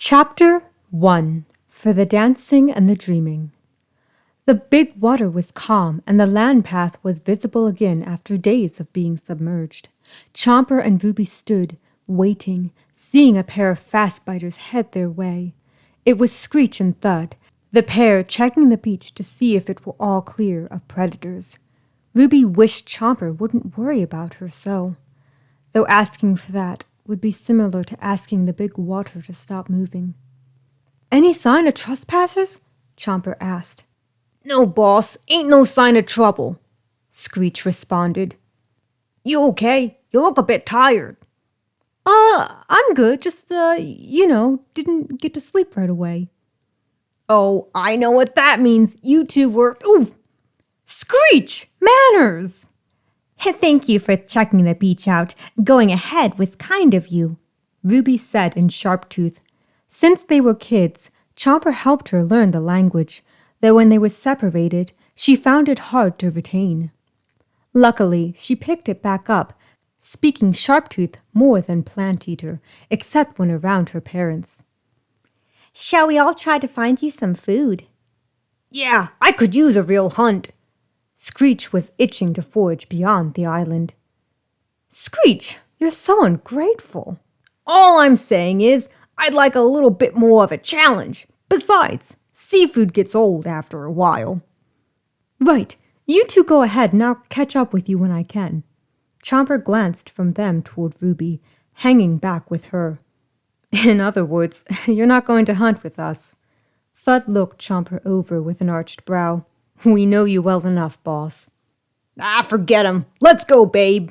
Chapter 1 For the Dancing and the Dreaming. The big water was calm, and the land path was visible again after days of being submerged. Chomper and Ruby stood, waiting, seeing a pair of fast-biters head their way. It was Screech and Thud, the pair checking the beach to see if it were all clear of predators. Ruby wished Chomper wouldn't worry about her so, though asking for that would be similar to asking the big water to stop moving. "Any sign of trespassers?" Chomper asked. "No, boss, ain't no sign of trouble," Screech responded. "You okay? You look a bit tired." I'm good, just, didn't get to sleep right away." "Oh, I know what that means. You two were— Ooh! Screech! Manners!" "Thank you for checking the beach out. Going ahead was kind of you," Ruby said in Sharptooth. Since they were kids, Chomper helped her learn the language, though when they were separated, she found it hard to retain. Luckily, she picked it back up, speaking Sharptooth more than Plant Eater, except when around her parents. "Shall we all try to find you some food?" "Yeah, I could use a real hunt." Screech was itching to forage beyond the island. "Screech, you're so ungrateful." "All I'm saying is, I'd like a little bit more of a challenge. Besides, seafood gets old after a while." "Right, you two go ahead and I'll catch up with you when I can." Chomper glanced from them toward Ruby, hanging back with her. "In other words, you're not going to hunt with us." Thud looked Chomper over with an arched brow. "We know you well enough, boss." Forget him. Let's go, babe."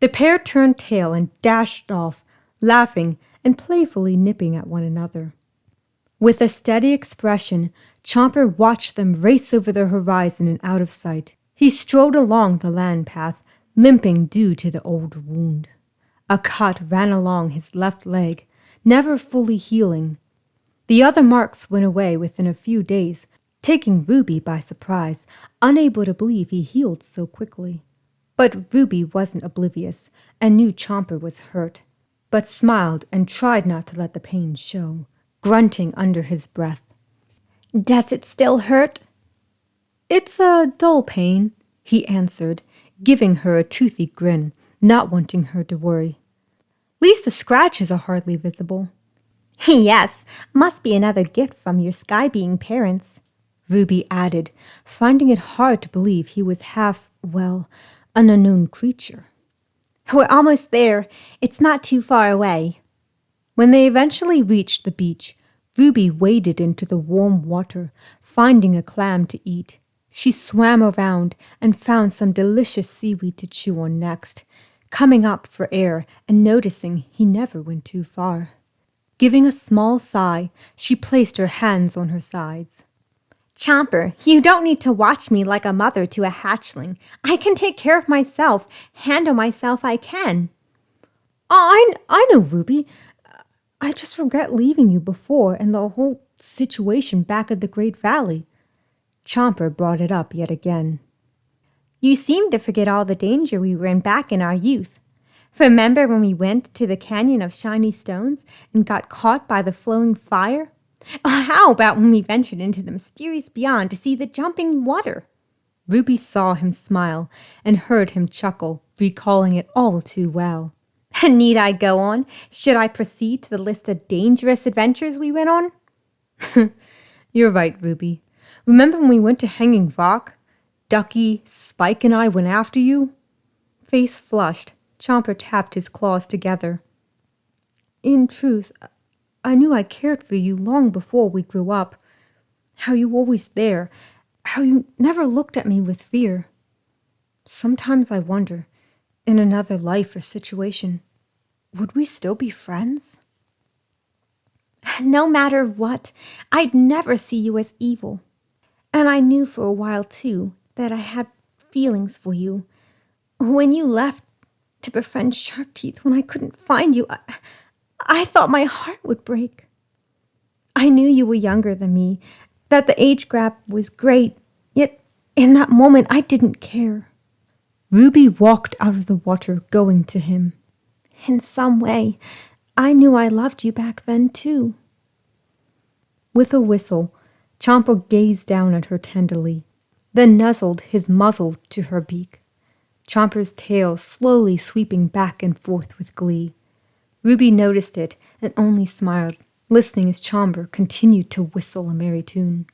The pair turned tail and dashed off, laughing and playfully nipping at one another. With a steady expression, Chomper watched them race over the horizon and out of sight. He strode along the land path, limping due to the old wound. A cut ran along his left leg, never fully healing. The other marks went away within a few days, taking Ruby by surprise, unable to believe he healed so quickly. But Ruby wasn't oblivious and knew Chomper was hurt, but smiled and tried not to let the pain show, grunting under his breath. "Does it still hurt?" "It's a dull pain," he answered, giving her a toothy grin, not wanting her to worry. "Least the scratches are hardly visible." "Yes, must be another gift from your sky-being parents," Ruby added, finding it hard to believe he was an unknown creature. "We're almost there. It's not too far away." When they eventually reached the beach, Ruby waded into the warm water, finding a clam to eat. She swam around and found some delicious seaweed to chew on next, coming up for air and noticing he never went too far. Giving a small sigh, she placed her hands on her sides. "Chomper, you don't need to watch me like a mother to a hatchling. I can take care of myself, handle myself I can." I know, Ruby. I just regret leaving you before and the whole situation back at the Great Valley." Chomper brought it up yet again. "You seem to forget all the danger we were in back in our youth. Remember when we went to the Canyon of Shiny Stones and got caught by the flowing fire? Or how about when we ventured into the mysterious beyond to see the jumping water?" Ruby saw him smile and heard him chuckle, recalling it all too well. "Need I go on? Should I proceed to the list of dangerous adventures we went on?" "You're right, Ruby. Remember when we went to Hanging Rock? Ducky, Spike, and I went after you?" Face flushed, Chomper tapped his claws together. "In truth, I knew I cared for you long before we grew up. How you were always there. How you never looked at me with fear. Sometimes I wonder, in another life or situation, would we still be friends?" "No matter what, I'd never see you as evil. And I knew for a while, too, that I had feelings for you. When you left to befriend Sharptooth, when I couldn't find you, I thought my heart would break. I knew you were younger than me, that the age gap was great, yet in that moment I didn't care." Ruby walked out of the water, going to him. "In some way, I knew I loved you back then too." With a whistle, Chomper gazed down at her tenderly, then nuzzled his muzzle to her beak, Chomper's tail slowly sweeping back and forth with glee. Ruby noticed it and only smiled, listening as Chomper continued to whistle a merry tune.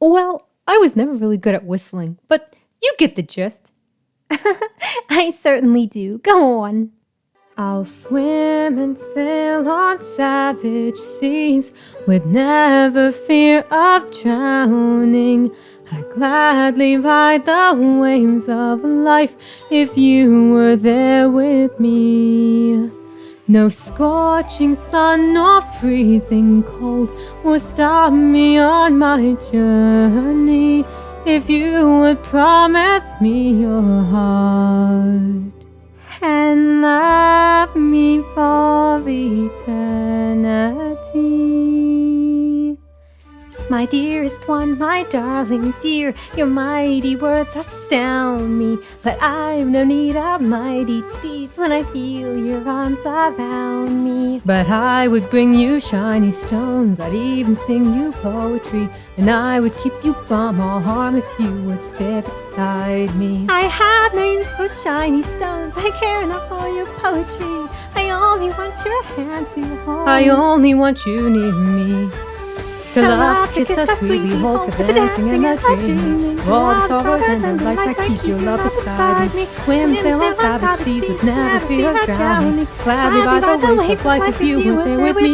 Well, I was never really good at whistling, but you get the gist. I certainly do. Go on. I'll swim and sail on savage seas with never fear of drowning. I'd gladly ride the waves of life if you were there with me. No scorching sun nor freezing cold will stop me on my journey if you would promise me your heart and love me for eternity. My dearest one, my darling dear, your mighty words astound me. But I've no need of mighty deeds when I feel your arms around me. But I would bring you shiny stones, I'd even sing you poetry, and I would keep you from all harm if you would stay beside me. I have no use for shiny stones, I care not for your poetry. I only want your hand to hold. I only want you near me. To love, kiss us sweetly, hope for the dancing and the dreaming. All the sorrows and the lights, I keep your love beside me. Swim, sail on savage seas with never fear of drowning. Gladly ride the waves of life if you were there with me.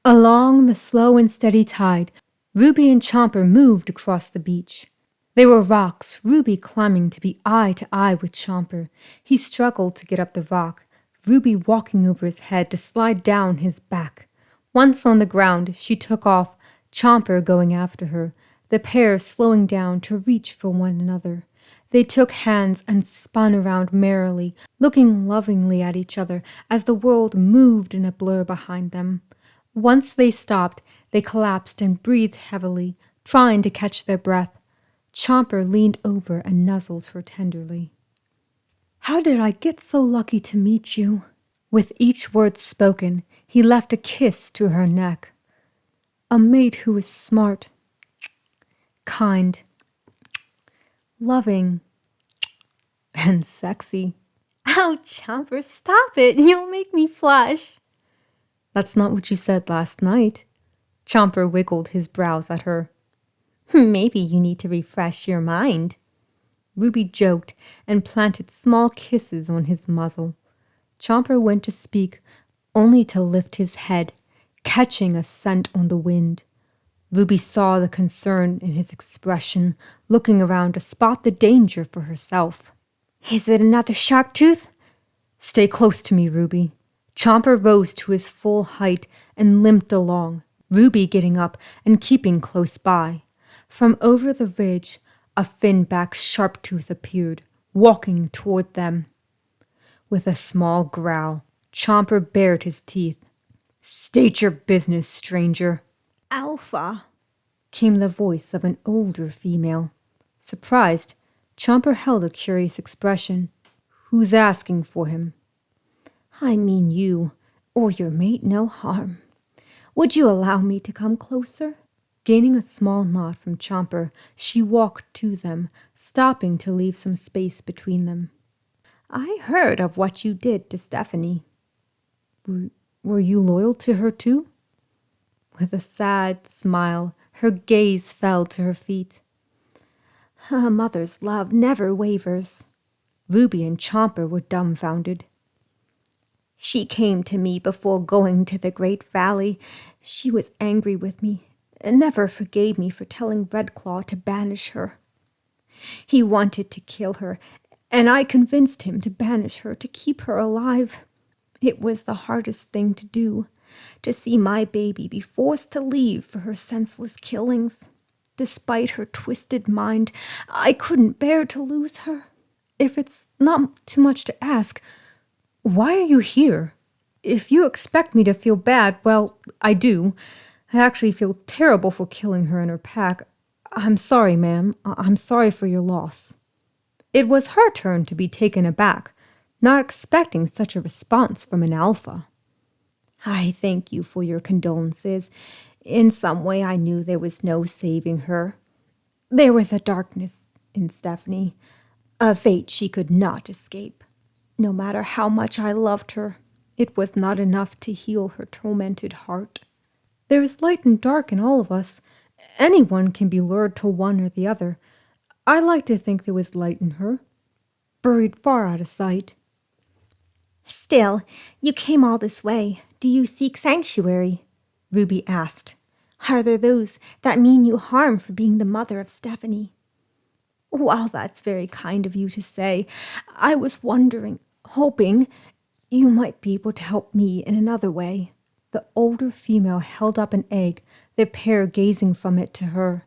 Along the slow and steady tide, Ruby and Chomper moved across the beach. They were rocks, Ruby climbing to be eye to eye with Chomper. He struggled to get up the rock, Ruby walking over his head to slide down his back. Once on the ground, she took off, Chomper going after her, the pair slowing down to reach for one another. They took hands and spun around merrily, looking lovingly at each other as the world moved in a blur behind them. Once they stopped, they collapsed and breathed heavily, trying to catch their breath. Chomper leaned over and nuzzled her tenderly. How did I get so lucky to meet you? With each word spoken, he left a kiss to her neck. A mate who is smart, kind, loving, and sexy. Ouch, Chomper, stop it. You'll make me flush. That's not what you said last night. Chomper wiggled his brows at her. Maybe you need to refresh your mind. Ruby joked and planted small kisses on his muzzle. Chomper went to speak, only to lift his head, catching a scent on the wind. Ruby saw the concern in his expression, looking around to spot the danger for herself. Is it another Sharptooth? Stay close to me, Ruby. Chomper rose to his full height and limped along, Ruby getting up and keeping close by. From over the ridge, a fin-back Sharptooth appeared, walking toward them. With a small growl, Chomper bared his teeth. State your business, stranger. Alpha, came the voice of an older female. Surprised, Chomper held a curious expression. Who's asking for him? I mean you, or your mate no harm. Would you allow me to come closer? Gaining a small nod from Chomper, she walked to them, stopping to leave some space between them. I heard of what you did to Stephanie. Were you loyal to her too? With a sad smile, her gaze fell to her feet. A mother's love never wavers. Ruby and Chomper were dumbfounded. She came to me before going to the Great Valley. She was angry with me and never forgave me for telling Redclaw to banish her. He wanted to kill her, and I convinced him to banish her to keep her alive. It was the hardest thing to do, To see my baby be forced to leave for her senseless killings. Despite her twisted mind, I couldn't bear to lose her. If it's not too much to ask, why are you here? If you expect me to feel bad, well, I do. I actually feel terrible for killing her and her pack. I'm sorry, ma'am. I'm sorry for your loss. It was her turn to be taken aback, not expecting such a response from an alpha. I thank you for your condolences. In some way, I knew there was no saving her. There was a darkness in Stephanie, a fate she could not escape. No matter how much I loved her, it was not enough to heal her tormented heart. There is light and dark in all of us. Anyone can be lured to one or the other. I like to think there was light in her, buried far out of sight. Still, you came all this way. Do you seek sanctuary? Ruby asked. Are there those that mean you harm for being the mother of Stephanie? While that's very kind of you to say, I was wondering, hoping you might be able to help me in another way. The older female held up an egg, their pair gazing from it to her.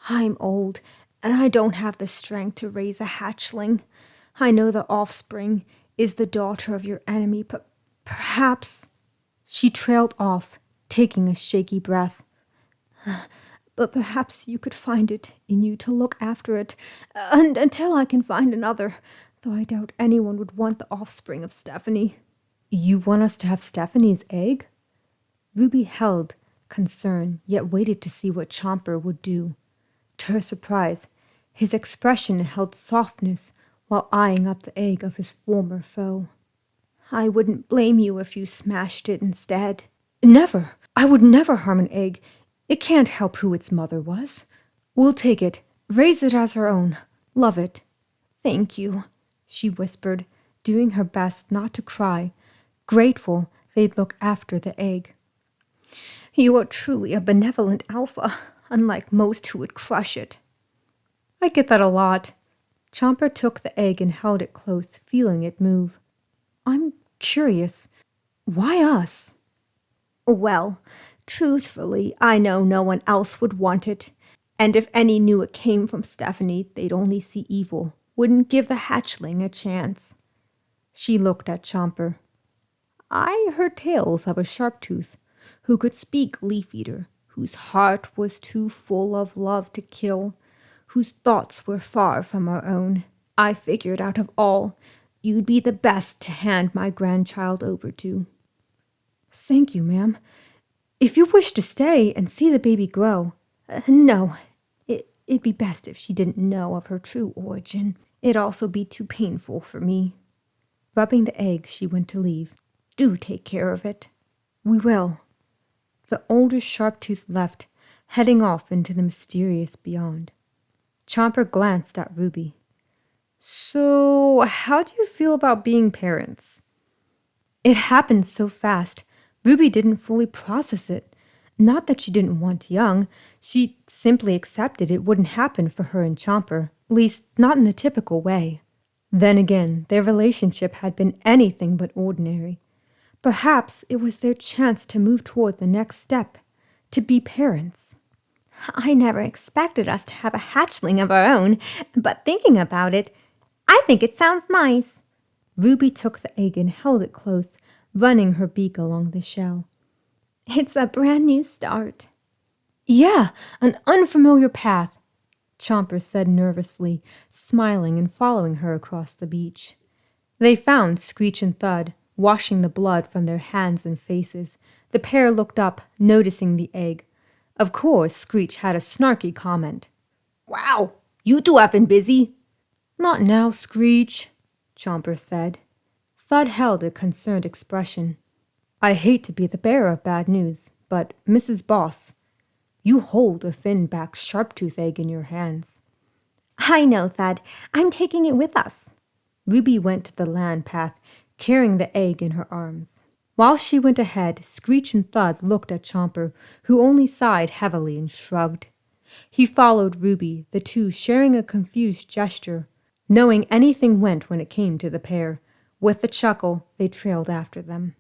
I'm old, and I don't have the strength to raise a hatchling. I know the offspring is the daughter of your enemy, but perhaps... She trailed off, taking a shaky breath. But perhaps you could find it in you to look after it, and until I can find another, though I doubt anyone would want the offspring of Stephanie. You want us to have Stephanie's egg? Ruby held concern, yet waited to see what Chomper would do. To her surprise, his expression held softness while eyeing up the egg of his former foe. I wouldn't blame you if you smashed it instead. Never! I would never harm an egg. It can't help who its mother was. We'll take it, raise it as our own, love it. Thank you, she whispered, doing her best not to cry, grateful they'd look after the egg. You are truly a benevolent alpha, unlike most who would crush it. I get that a lot. Chomper took the egg and held it close, feeling it move. I'm curious. Why us? Well, truthfully, I know no one else would want it. And if any knew it came from Stephanie, they'd only see evil, wouldn't give the hatchling a chance. She looked at Chomper. I heard tales of a Sharptooth who could speak Leaf-Eater, whose heart was too full of love to kill, whose thoughts were far from our own. I figured out of all, you'd be the best to hand my grandchild over to. Thank you, ma'am. If you wish to stay and see the baby grow... No, it'd be best if she didn't know of her true origin. It'd also be too painful for me. Rubbing the egg, she went to leave. Do take care of it. We will. The older Sharptooth left, heading off into the mysterious beyond. Chomper glanced at Ruby. So, how do you feel about being parents? It happened so fast, Ruby didn't fully process it. Not that she didn't want young, she simply accepted it wouldn't happen for her and Chomper, at least not in the typical way. Then again, their relationship had been anything but ordinary. Perhaps it was their chance to move toward the next step, to be parents. I never expected us to have a hatchling of our own, but thinking about it, I think it sounds nice. Ruby took the egg and held it close, running her beak along the shell. It's a brand new start. Yeah, an unfamiliar path, Chomper said nervously, smiling and following her across the beach. They found Screech and Thud, washing the blood from their hands and faces. The pair looked up, noticing the egg. Of course, Screech had a snarky comment. Wow, you two have been busy. Not now, Screech, Chomper said. Thud held a concerned expression. I hate to be the bearer of bad news, but Mrs. Boss, you hold a fin-back Sharptooth egg in your hands. I know, Thud. I'm taking it with us. Ruby went to the land path, carrying the egg in her arms. While she went ahead, Screech and Thud looked at Chomper, who only sighed heavily and shrugged. He followed Ruby, the two sharing a confused gesture, knowing anything went when it came to the pair. With a chuckle, they trailed after them.